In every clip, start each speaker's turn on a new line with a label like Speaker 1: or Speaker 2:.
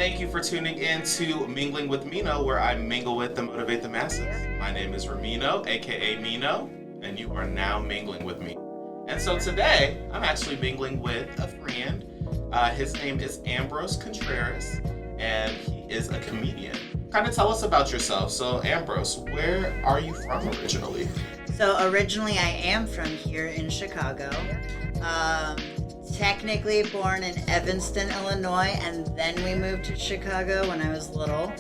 Speaker 1: Thank you for tuning in to Mingling with Mino, where I mingle with and motivate the masses. My name is Ramino, aka Mino, and you are now mingling with me. And so today, I'm actually mingling with a friend. His name is Ambrose Contreras, and he is a comedian. Kind of tell us about yourself. So, Ambrose, where are you from originally?
Speaker 2: So originally I am from here in Chicago. Technically born in Evanston, Illinois, and then we moved to Chicago when I was little.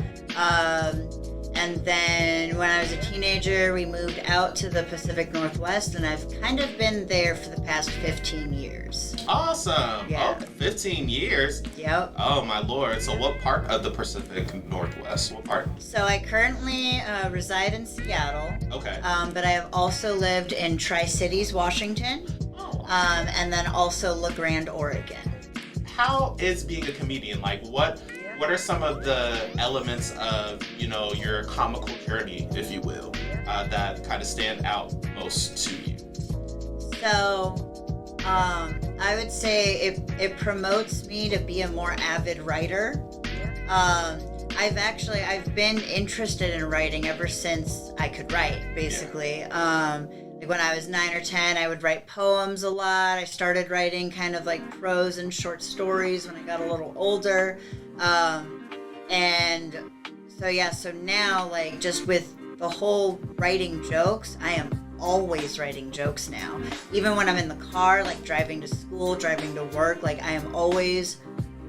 Speaker 2: And then when I was a teenager, we moved out to the Pacific Northwest, and I've kind of been there for the past 15 years.
Speaker 1: Awesome.
Speaker 2: Yeah.
Speaker 1: Oh, 15 years?
Speaker 2: Yep.
Speaker 1: Oh, my Lord. So what part of the Pacific Northwest? What part?
Speaker 2: So I currently reside in Seattle.
Speaker 1: Okay.
Speaker 2: But I have also lived in Tri-Cities, Washington.
Speaker 1: Oh.
Speaker 2: And then also La Grande, Oregon.
Speaker 1: How is being a comedian? Like, what are some of the elements of, your comical journey, if you will, that kind of stand out most to you?
Speaker 2: So, I would say it promotes me to be a more avid writer. I've been interested in writing ever since I could write, basically. Like when I was 9 or 10, I would write poems a lot. I started writing kind of like prose and short stories when I got a little older. So now, like, just with the whole writing jokes, I am always writing jokes now. Even when I'm in the car, like driving to school, driving to work, like I am always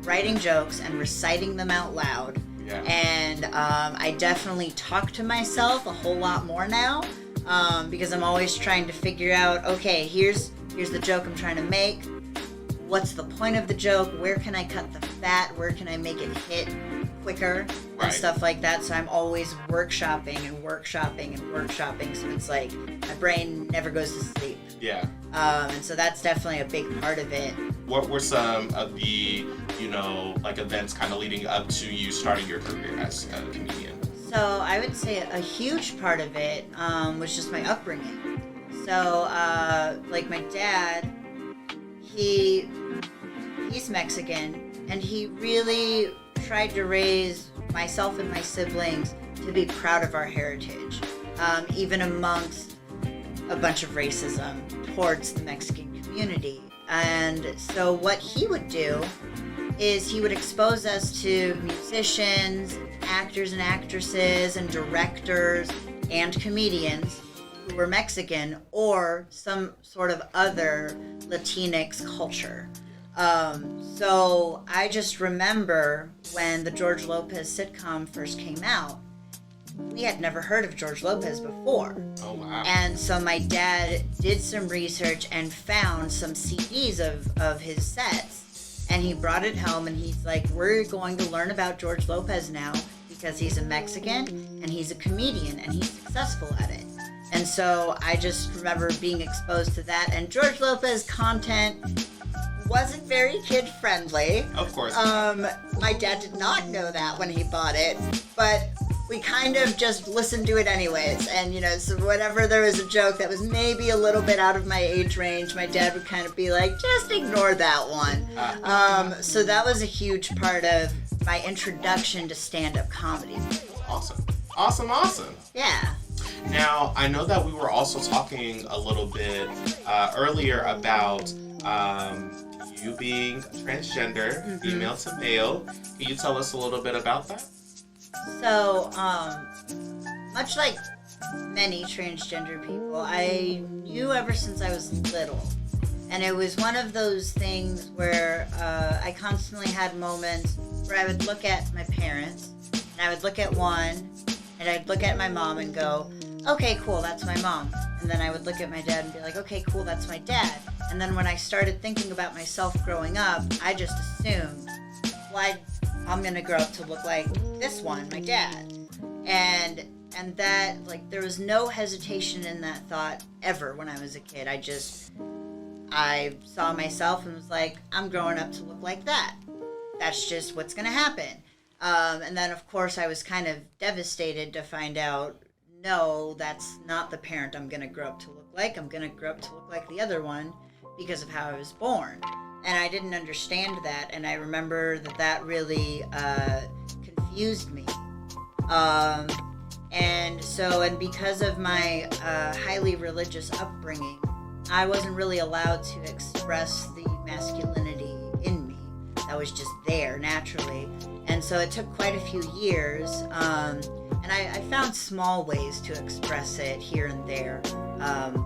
Speaker 2: writing jokes and reciting them out loud.
Speaker 1: Yeah.
Speaker 2: And I definitely talk to myself a whole lot more now, because I'm always trying to figure out, okay, here's the joke I'm trying to make. What's the point of the joke? Where can I cut the fat? Where can I make it hit quicker?
Speaker 1: Right.
Speaker 2: And stuff like that. So I'm always workshopping. So it's like my brain never goes to sleep.
Speaker 1: Yeah.
Speaker 2: And so that's definitely a big part of it.
Speaker 1: What were some of the, like events kind of leading up to you starting your career as a comedian?
Speaker 2: So I would say a huge part of it was just my upbringing. So like my dad, he's Mexican, and he really tried to raise myself and my siblings to be proud of our heritage, even amongst a bunch of racism towards the Mexican community. And so what he would do is he would expose us to musicians, actors and actresses, and directors and comedians who were Mexican or some sort of other Latinx culture. So I just remember when the George Lopez sitcom first came out, we had never heard of George Lopez before.
Speaker 1: Oh, wow.
Speaker 2: And so my dad did some research and found some CDs of his sets. And he brought it home and he's like, we're going to learn about George Lopez now because he's a Mexican and he's a comedian and he's successful at it. And so I just remember being exposed to that. And George Lopez content wasn't very kid-friendly.
Speaker 1: Of course.
Speaker 2: My dad did not know that when he bought it, but we kind of just listened to it anyways. And, so whenever there was a joke that was maybe a little bit out of my age range, my dad would kind of be like, just ignore that one. So that was a huge part of my introduction to stand-up comedy.
Speaker 1: Awesome.
Speaker 2: Yeah.
Speaker 1: Now, I know that we were also talking a little bit earlier about you being transgender, female to male. Can you tell us a little bit about that?
Speaker 2: So, much like many transgender people, I knew ever since I was little. And it was one of those things where I constantly had moments where I would look at my parents, and I would look at one, and I'd look at my mom and go, okay, cool, that's my mom. And then I would look at my dad and be like, okay, cool, that's my dad. And then when I started thinking about myself growing up, I just assumed, well, I'm going to grow up to look like this one, my dad. And that, like, there was no hesitation in that thought ever when I was a kid. I saw myself and was like, I'm growing up to look like that. That's just what's going to happen. And then, of course, I was kind of devastated to find out, no, that's not the parent I'm going to grow up to look like. I'm going to grow up to look like the other one because of how I was born. And I didn't understand that, and I remember that really confused me. And because of my highly religious upbringing, I wasn't really allowed to express the masculinity in me. That was just there naturally. And so it took quite a few years, and I found small ways to express it here and there.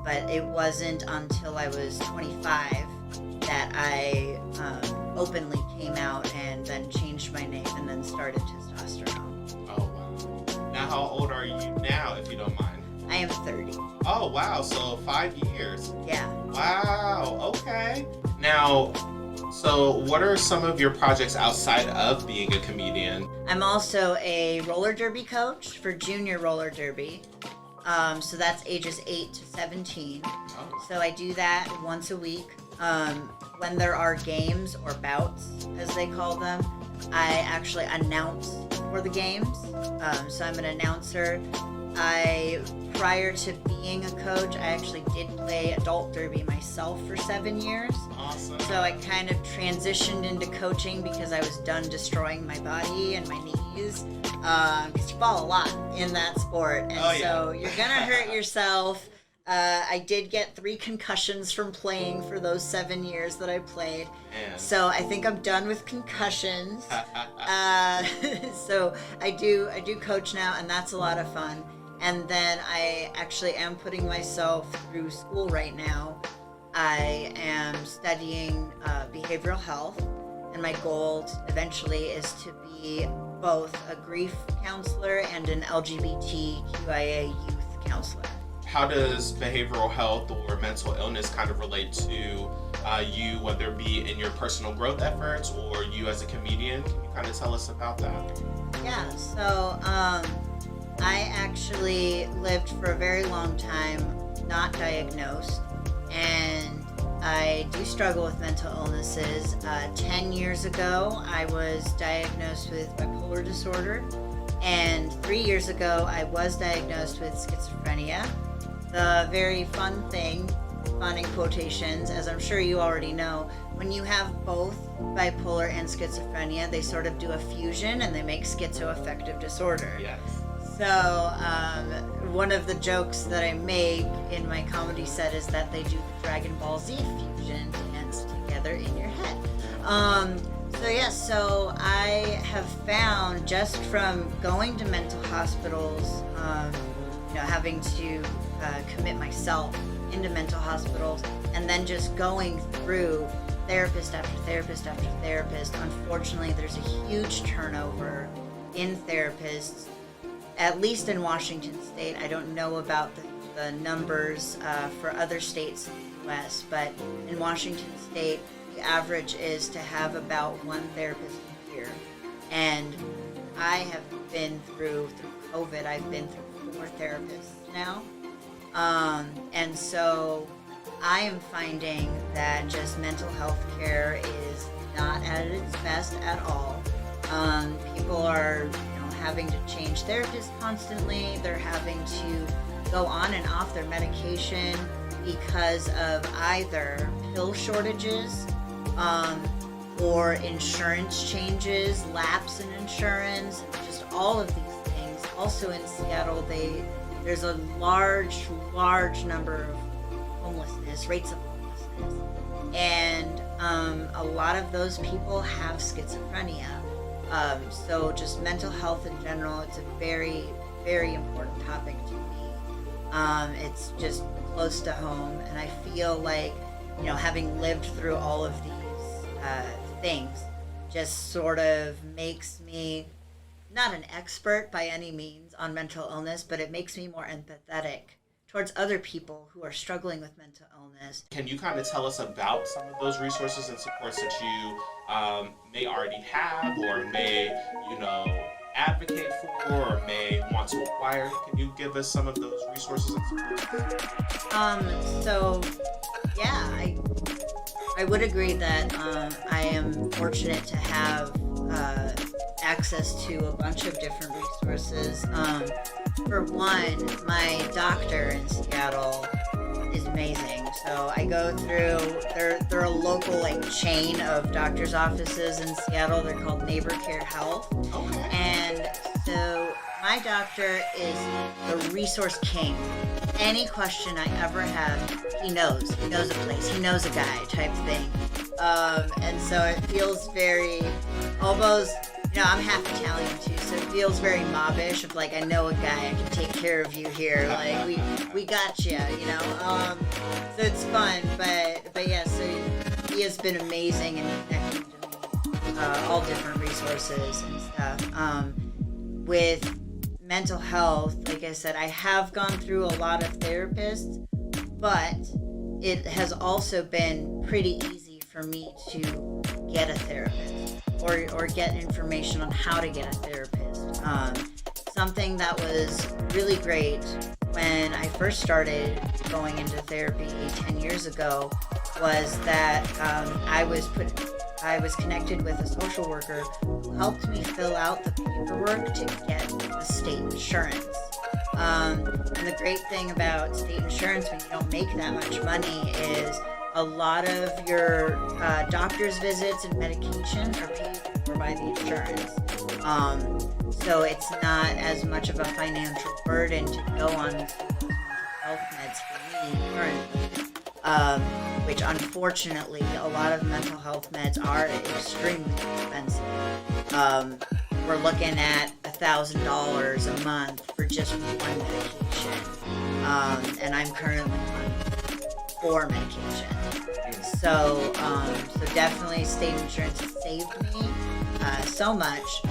Speaker 2: But it wasn't until I was 25 that I openly came out and then changed my name and then started testosterone.
Speaker 1: Oh, wow. Now, how old are you now, if you don't mind?
Speaker 2: I am 30.
Speaker 1: Oh, wow. So 5 years.
Speaker 2: Yeah.
Speaker 1: Wow. Okay. Now, so what are some of your projects outside of being a comedian?
Speaker 2: I'm also a roller derby coach for junior roller derby. So that's ages 8 to 17.
Speaker 1: Oh.
Speaker 2: So I do that once a week. When there are games or bouts, as they call them, I actually announce for the games. So I'm an announcer. Prior to being a coach, I actually did play adult derby myself for 7 years.
Speaker 1: Awesome.
Speaker 2: So I kind of transitioned into coaching because I was done destroying my body and my knees. Because you fall a lot in that sport. And so you're going to hurt yourself. I did get 3 concussions from playing for those 7 years that I played.
Speaker 1: Man.
Speaker 2: So I think I'm done with concussions. So I do coach now, and that's a lot of fun. And then I actually am putting myself through school right now. I am studying behavioral health, and my goal eventually is to be both a grief counselor and an LGBTQIA youth counselor.
Speaker 1: How does behavioral health or mental illness kind of relate to you, whether it be in your personal growth efforts or you as a comedian? Can you kind of tell us about that?
Speaker 2: Yeah, so I actually lived for a very long time not diagnosed, and I do struggle with mental illnesses. 10 years ago, I was diagnosed with bipolar disorder, and 3 years ago, I was diagnosed with schizophrenia. The very fun thing, fun in quotations, as I'm sure you already know, when you have both bipolar and schizophrenia, they sort of do a fusion and they make schizoaffective disorder.
Speaker 1: Yes.
Speaker 2: So one of the jokes that I make in my comedy set is that they do the Dragon Ball Z fusion dance together in your head. So I have found just from going to mental hospitals, having to commit myself into mental hospitals, and then just going through therapist after therapist after therapist. Unfortunately, there's a huge turnover in therapists, at least in Washington State. I don't know about the numbers for other states in the U.S., but in Washington State, the average is to have about 1 therapist a year. And I have been through COVID, I've been through 4 therapists now. And so I am finding that just mental health care is not at its best at all. People are having to change therapists constantly. They're having to go on and off their medication because of either pill shortages or insurance changes, lapse in insurance, just all of these things. Also in Seattle, there's a large number of rates of homelessness. And a lot of those people have schizophrenia. So just mental health in general, it's a very, very important topic to me. It's just close to home, and I feel like, having lived through all of these things just sort of makes me not an expert by any means on mental illness, but it makes me more empathetic towards other people who are struggling with mental illness.
Speaker 1: Can you kind of tell us about some of those resources and supports that you may already have, or may, advocate for, or may want to acquire? Can you give us some of those resources and supports?
Speaker 2: I would agree that I am fortunate to have access to a bunch of different resources. For one, my doctor in Seattle is amazing. So I go through, they're a local like chain of doctor's offices in Seattle. They're called Neighbor Care Health.
Speaker 1: Okay.
Speaker 2: And so my doctor is the resource king. Any question I ever have, he knows. He knows a place. He knows a guy type thing. And so it feels very, almost, I'm half Italian too, so it feels very mobbish of like, I know a guy, I can take care of you here. Like, we got you, So it's fun, but yeah, so he has been amazing in connecting to me, all different resources and stuff. With mental health, like I said, I have gone through a lot of therapists, but it has also been pretty easy for me to get a therapist or get information on how to get a therapist. Something that was really great when I first started going into therapy 10 years ago was that I was connected with a social worker who helped me fill out the paperwork to get the state insurance. And the great thing about state insurance when you don't make that much money is a lot of your doctor's visits and medication are paid for by the insurance. So it's not as much of a financial burden to go on to those mental health meds for me currently. Which unfortunately a lot of mental health meds are extremely expensive. We're looking at $1,000 a month for just one medication, and I'm currently on 4 medications. So definitely state insurance has saved me so much,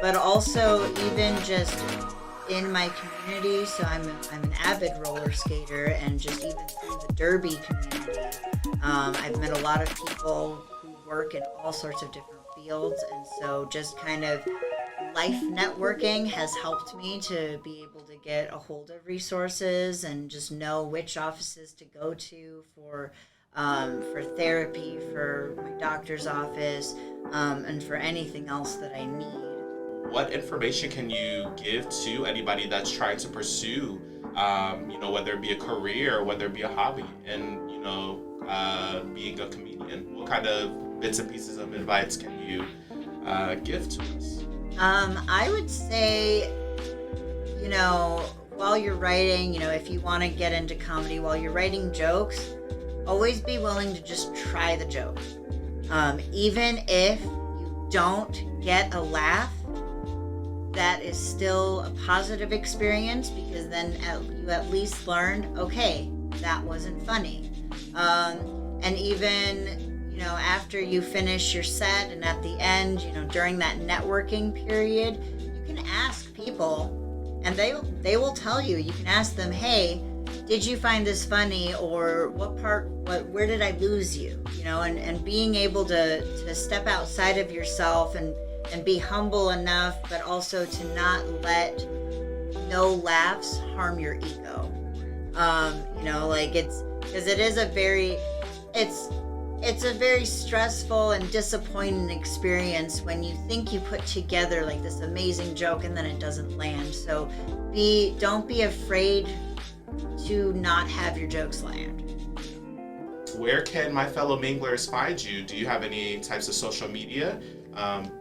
Speaker 2: but also even just in my community. So I'm an avid roller skater, and just even through the derby community, I've met a lot of people who work in all sorts of different fields, and so just kind of life networking has helped me to be able to get a hold of resources and just know which offices to go to for therapy, for my doctor's office, and for anything else that I need.
Speaker 1: What information can you give to anybody that's trying to pursue, whether it be a career or whether it be a hobby, and being a comedian? What kind of bits and pieces of advice can you give to us?
Speaker 2: I would say, while you're writing, if you want to get into comedy, while you're writing jokes, always be willing to just try the joke. Even if you don't get a laugh, that is still a positive experience, because then you at least learned, okay, that wasn't funny. And even, after you finish your set and at the end, during that networking period, you can ask people, and they will tell you. You can ask them, hey, did you find this funny, or where did I lose you? And being able to step outside of yourself and be humble enough, but also to not let no laughs harm your ego. Because it is it's a very stressful and disappointing experience when you think you put together like this amazing joke and then it doesn't land. So don't be afraid to not have your jokes land.
Speaker 1: Where can my fellow minglers find you? Do you have any types of social media?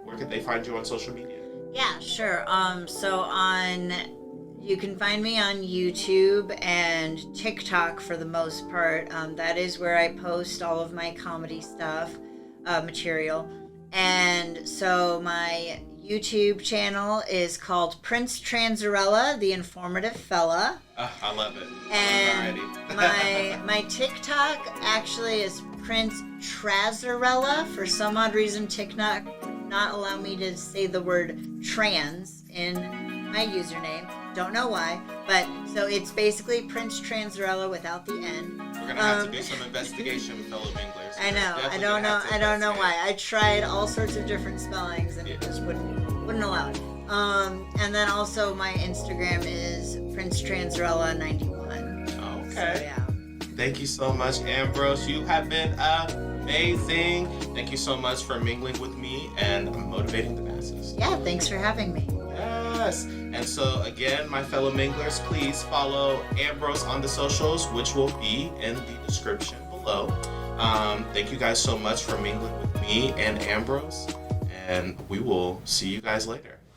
Speaker 1: Where can they find you on social media?
Speaker 2: Yeah, sure. You can find me on YouTube and TikTok for the most part. That is where I post all of my comedy stuff, material. And so my YouTube channel is called Prince Transarella, the Informative Fella.
Speaker 1: I love it.
Speaker 2: And my TikTok actually is Prince Trazarella. For some odd reason, TikTok not allow me to say the word trans in my username. Don't know why, but so it's basically Prince Transarella without the N.
Speaker 1: We're gonna have to do some investigation, fellow minglers.
Speaker 2: I know. I don't know why. I tried all sorts of different spellings and it just wouldn't allow it. And then also my Instagram is Prince Transarella 91.
Speaker 1: Okay.
Speaker 2: So, yeah.
Speaker 1: Thank you so much, Ambrose. You have been amazing. Thank you so much for mingling with me and motivating the masses.
Speaker 2: Yeah, thanks for having me.
Speaker 1: Yeah. Yes. And so again, my fellow minglers, please follow Ambrose on the socials, which will be in the description below. Thank you guys so much for mingling with me and Ambrose, and we will see you guys later.